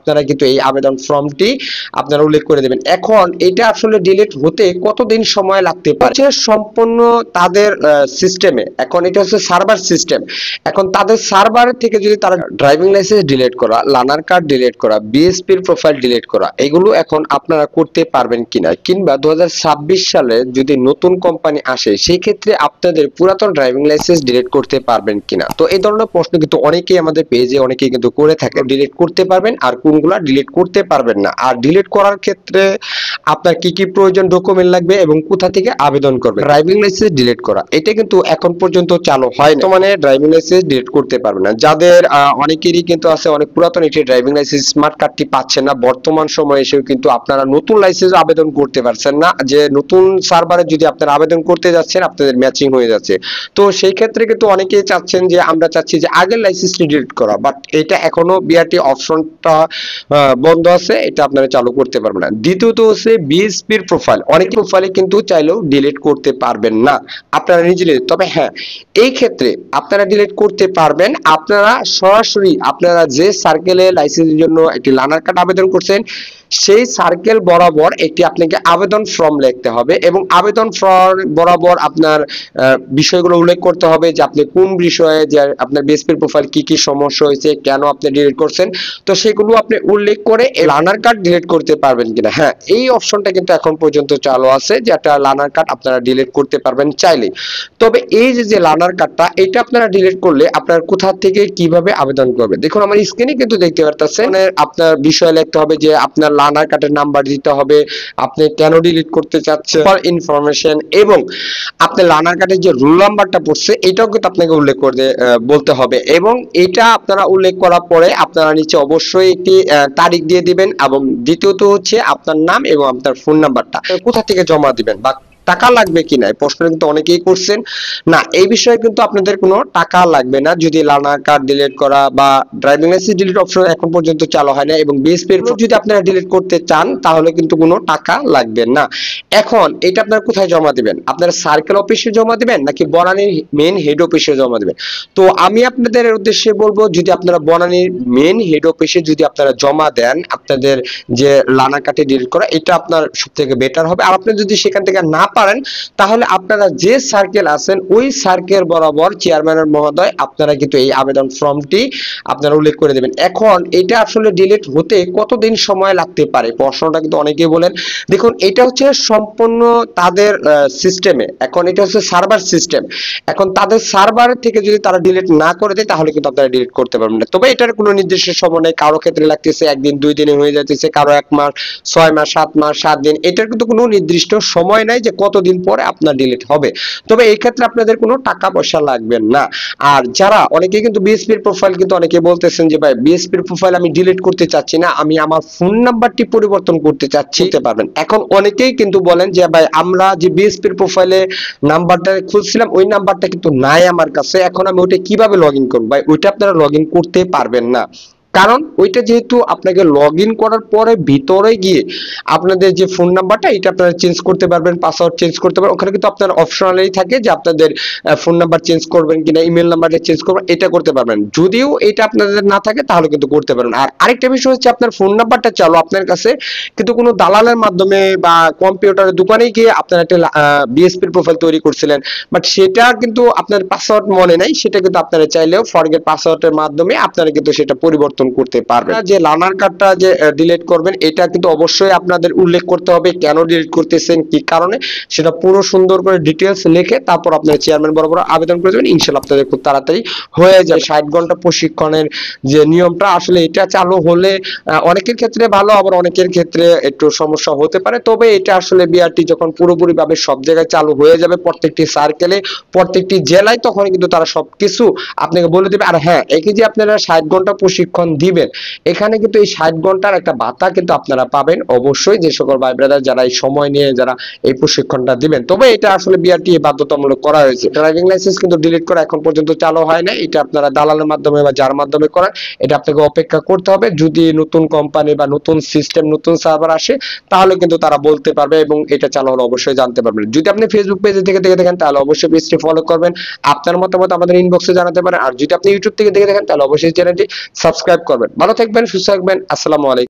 আপনারা কিন্তু এই আবেদন ফর্মটি আপনারা উল্লেখ করে দেবেন। এখন এটা আসলে ডিলিট হতে কতদিন সময় লাগতে পারে সম্পূর্ণ তাদের সিস্টেমে। এখন এটা হচ্ছে সার্ভার সিস্টেম। এখন তাদের সার্ভার থেকে যদি তারা ড্রাইভিং লাইসেন্স ডিলিট করা, লার্নার কার্ড ডিলিট করা, বিএসপির প্রোফাইল ডিলিট করা, এগুলো এখন আপনারা করতে পারবেন কিনা, কিংবা 2026 সালে যদি নতুন কোম্পানি আসে সেই ক্ষেত্রে আপনাদের পুরাতন ড্রাইভিং লাইসেন্স ডিলিট করতে পারবেন কিনা। তো এই ধরনের প্রশ্ন কিন্তু অনেকেই আমাদের পেজে অনেকেই কিন্তু করে থাকে। ডিলিট করতে পারবেন আর কোনগুলা ডিলিট করতে পারবেন না, আর ডিলিট করার ক্ষেত্রে আপনার কি কি প্রয়োজন ডকুমেন্ট লাগবে এবং কোথা থেকে আবেদন করবেন। ড্রাইভিং লাইসেন্স ডিলিট করা এটা কিন্তু এখন পর্যন্ত চালু হয় না, মানে ড্রাইভিং লাইসেন্স ডিলিট করতে পারবেন না। যাদের অনেকেরই কিন্তু আছে অনেক পুরাতন একটি ড্রাইভিং লাইসেন্স স্মার্ট কার্ডটি পাচ্ছেন না, বর্তমান সময়ে এসেও কিন্তু আপনারা নতুন লাইসেন্স আবেদন করতে পারছেন না, যে নতুন সার্ভারে যদি আপনারা আবেদন করতে যাচ্ছেন আপনাদের ম্যাচিং হয়ে যাচ্ছে। তো সেই ক্ষেত্রে কিন্তু অনেকেই চাচ্ছেন যে আমরা চাচ্ছি যে আগের লাইসেন্সটি ডিলিট করা, বাট এটা এখনো বিআরটি অপশনটা বন্ধ আছে, এটা আপনারা চালু করতে পারবেন না। দ্বিতীয়ত হচ্ছে বিএসপির প্রোফাইল, অনেক প্রোফাইলে কিন্তু চাইলেও ডিলিট করতে পারবেন না আপনারা নিজে। তবে হ্যাঁ, এই ক্ষেত্রে আপনারা ডিলিট করতে পারবেন আপনারা সরাসরি আপনারা যে সার্কেলে লাইসেন্সের জন্য একটি লার্নার কার্ড আবেদন করছেন সেই সার্কেল বরাবর একটি আপনাকে আবেদন ফর্ম লিখতে হবে, এবং আবেদন ফর্ম বরাবর আপনার বিষয়গুলো উল্লেখ করতে হবে যে আপনি কোন বিষয়ে, যে আপনার বিএসপির প্রোফাইল কি কি সমস্যা হয়েছে, কেন আপনি ডিলিট করছেন, তো সেগুলো আপনি উল্লেখ করে লার্নার কার্ড ডিলিট করতে পারবেন কিনা। হ্যাঁ, এই অপশনটা কিন্তু এখন পর্যন্ত চালু আছে, যে একটা লার্নার কার্ড আপনারা ডিলিট করতে পারবেন চাইলে। তবে এই যে লার্নার কার্ডটা, এটা আপনারা ডিলিট করলে আপনার কোথা থেকে কিভাবে আবেদন করবেন, দেখুন আমার স্ক্রিনে কিন্তু দেখতে পারতেছেন। আপনার বিষয় লিখতে হবে যে আপনার লার্নার কার্ডের নাম্বার দিতে হবে, আপনি কেন ডিলিট করতে চাচ্ছেন ইনফরমেশন, এবং আপনার লার্নার কার্ডের যে রোল নাম্বারটা পড়ছে এটাও কিন্তু আপনাকে উল্লেখ করে বলতে হবে, এবং এটা আপনারা উল্লেখ করার পরে আপনারা নিচে অবশ্যই একটি তারিখ দিয়ে দিবেন, এবং দ্বিতীয়ত হচ্ছে আপনার নাম এবং আপনার ফোন নাম্বারটা কোথা থেকে জমা দিবেন বা টাকা লাগবে কিনা, এই প্রশ্ন কিন্তু অনেকেই করছেন। না, এই বিষয়ে কিন্তু আপনাদের কোনো টাকা লাগবে না যদি লার্নার কার্ড ডিলিট করা বা ড্রাইভিং লাইসেন্স ডিলিট অপশন এখন পর্যন্ত চালু হয় না, এবং বিএসপি যদি আপনারা ডিলিট করতে চান তাহলে কিন্তু কোনো টাকা লাগবে না। এখন এটা আপনারা কোথায় জমা দিবেন, আপনারা সার্কেল অফিসে জমা দিবেন নাকি বনানীর মেইন হেড অফিসে জমা দিবেন। তো আমি আপনাদের উদ্দেশ্যে বলবো, যদি আপনারা বনানীর মেইন হেড অফিসে যদি আপনারা জমা দেন আপনাদের যে লার্নার কার্ডটি ডিলিট করা, এটা আপনার সবথেকে বেটার হবে। আর আপনি যদি সেখান থেকে না পারেন তাহলে আপনারা যে সার্কেল আছেন ওই সার্কেল বরাবর চেয়ারম্যানের মহোদয় আপনারা কিন্তু এই আবেদন ফর্মটি আপনারা উল্লেখ করে দেবেন। এখন এটা আসলে ডিলিট হতে কতদিন সময় লাগতে পারে প্রশ্নটা কিন্তু অনেকেই বলেন। দেখুন, এটা হচ্ছে সম্পূর্ণ তাদের সিস্টেমে। এখন এটা হচ্ছে সার্ভার সিস্টেম। এখন তাদের সার্ভার থেকে যদি তারা ডিলিট না করে দেয় তাহলে কিন্তু আপনারা ডিলিট করতে পারবেন না। তবে এটার কোনো নির্দিষ্ট সময় নেই, কারো ক্ষেত্রে লাগতেছে একদিন, 2 দিনে হয়ে যাচ্ছে, কারো 1 মাস, 6 মাস, 7 মাস, 7 দিন, এটার কিন্তু কোনো নির্দিষ্ট সময় নাই যে কতদিন পরে আপনার ডিলিট হবে। তবে এই ক্ষেত্রে আপনাদের কোনো টাকা পয়সা লাগবে না। আর যারা অনেকে কিন্তু বিএসপির প্রোফাইল কিন্তু অনেকে বলতেছেন যে ভাই বিএসপির প্রোফাইল আমি ডিলিট করতে চাচ্ছি না, আমি আমার ফোন নাম্বারটি পরিবর্তন করতে চাচ্ছি, করতে পারবেন। এখন অনেকেই কিন্তু বলেন যে ভাই আমরা যে বিএসপির প্রোফাইলে নাম্বারটা খুলছিলাম ওই নাম্বারটা কিন্তু নাই আমার কাছে, এখন আমি ওটা কিভাবে লগইন করব। ভাই ওইটা আপনারা লগইন করতে পারবেন না, কারণ ওইটা যেহেতু আপনাকে লগইন করার পরে ভিতরে গিয়ে আপনাদের যে ফোন নাম্বারটা এটা আপনারা চেঞ্জ করতে পারবেন, পাসওয়ার্ড চেঞ্জ করতে পারবেন। ওখানে কিন্তু আপনার অপশনালি থাকে যে আপনাদের ফোন নাম্বার চেঞ্জ করবেন কিনা, ইমেল নাম্বারটা চেঞ্জ করবেন, এটা করতে পারবেন। যদিও এটা আপনাদের না থাকে তাহলে কিন্তু করতে পারবেন। আর আরেকটা বিষয় হচ্ছে আপনার ফোন নাম্বারটা চালু আপনার কাছে, কিন্তু কোনো দালালের মাধ্যমে বা কম্পিউটারের দোকানে গিয়ে আপনারা একটা বিএসপির প্রোফাইল তৈরি করছিলেন, বাট সেটা কিন্তু আপনার পাসওয়ার্ড মনে নাই, সেটা কিন্তু আপনারা চাইলেও ফরগেট পাসওয়ার্ডের মাধ্যমে আপনারা কিন্তু সেটা পরিবর্তন করতে পারবেন। যে লার্নার কার্ডটা যে ডিলিট করবেন এটা কিন্তু অবশ্যই আপনাদের উল্লেখ করতে হবে, কেন ডিলিট করতেছেন, কি কারণে, সেটা পুরো সুন্দর করে ডিটেইলস লিখে তারপর আপনারা চেয়ারম্যান বরাবর আবেদন করে দেবেন। ইনশাআল্লাহ আপনাদের খুব তাড়াতাড়ি হয়ে যাবে। 60 ঘন্টা প্রশিক্ষণের যে নিয়মটা আসলে এটা চালু হলে অনেকের ক্ষেত্রে ভালো, আবার অনেকের ক্ষেত্রে একটু সমস্যা হতে পারে। তবে এটা আসলে বিআরটি যখন পুরোপুরি ভাবে সব জায়গায় চালু হয়ে যাবে, প্রত্যেকটি সার্কেলে, প্রত্যেকটি জেলায়, তখন কিন্তু তারা সবকিছু আপনাকে বলে দেবে। আর হ্যাঁ, এই যে আপনারা 60 ঘন্টা প্রশিক্ষণ দিবেন, এখানে কিন্তু এই 60 ঘন্টার একটা ভাতা কিন্তু আপনারা পাবেন অবশ্যই, যে সকল ভাই ব্রাদার যারা এই সময় নিয়ে যারা এই প্রশিক্ষণটা দিবেন। তবে এটা আসলে বিআরটি বাধ্যতামূলক করা হয়েছে। ড্রাইভিং লাইসেন্স কিন্তু ডিলিট করা এখন পর্যন্ত চালু হয় না, এটা আপনারা দালালের মাধ্যমে বা যার মাধ্যমে করেন এটা আপনাকে অপেক্ষা করতে হবে। যদি নতুন কোম্পানি বা নতুন সিস্টেম, নতুন সার্ভার আসে তাহলে কিন্তু তারা বলতে পারবে, এবং এটা চালু হলে অবশ্যই জানতে পারবেন। যদি আপনি ফেসবুক পেজে থেকে দেখেন তাহলে অবশ্যই পেজটি ফলো করবেন, আপনার মতামত আমাদের ইনবক্সে জানাতে পারেন। আর যদি আপনি ইউটিউব থেকে দেখে দেখেন তাহলে অবশ্যই চ্যানেলটি সাবস্ক্রাইব করবেন। ভালো থাকবেন, সুস্থ থাকবেন। আসসালামু আলাইকুম।